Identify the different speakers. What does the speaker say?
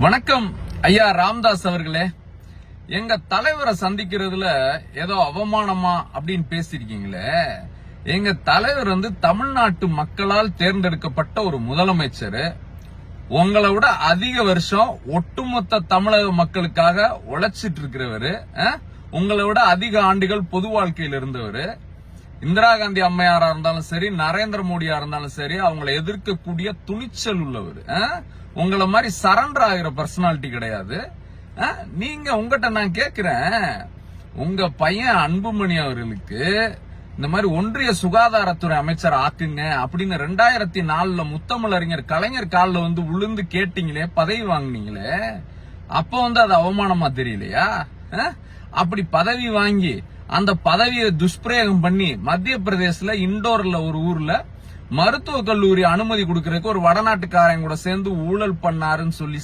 Speaker 1: வணக்கம் ஐயா ராமதாஸ் அவர்களே. எங்க தலைவரை சந்திக்கிறதுல ஏதோ அவமானமா அப்படின்னு பேசிருக்கீங்களே. எங்க தலைவர் தமிழ்நாட்டு மக்களால் தேர்ந்தெடுக்கப்பட்ட ஒரு முதலமைச்சர். உங்களை விட அதிக வருஷம் ஒட்டுமொத்த தமிழக மக்களுக்காக உழைச்சிட்டு இருக்கிறவரு. உங்களை விட அதிக ஆண்டுகள் பொது வாழ்க்கையில் இருந்தவர். இந்திரா காந்தி அம்மையாரா இருந்தாலும் சரி, நரேந்திர மோடியா இருந்தாலும் சரி, அவங்களை எதிர்க்கக்கூடிய துணிச்சல் உள்ளவர். உங்களை மாதிரி சரண்டர் ஆகிற பர்சனாலிட்டி கிடையாது. நீங்க உங்ககிட்ட நான் கேக்குறேன், உங்க பையன் அன்புமணி அவர்களுக்கு இந்த மாதிரி ஒன்றிய சுகாதாரத்துறை அமைச்சர் ஆக்குங்க அப்படின்னு 2004 முத்தமிழறிஞர் கலைஞர் காலில் விழுந்து கேட்டீங்களே, பதவி வாங்கினீங்களே, அப்ப அது அவமானமா தெரியலையா? அப்படி பதவி வாங்கி அந்த பதவியை துஷ்பிரயோகம் பண்ணி மத்திய பிரதேசல இண்டோர்ல ஒரு ஊர்ல மருத்துவ கல்லூரி அனுமதி கொடுக்கறதுக்கு ஒரு வடநாட்டுக்காரங்க கூட சேர்ந்து ஊழல் பண்ணாருன்னு சொல்லி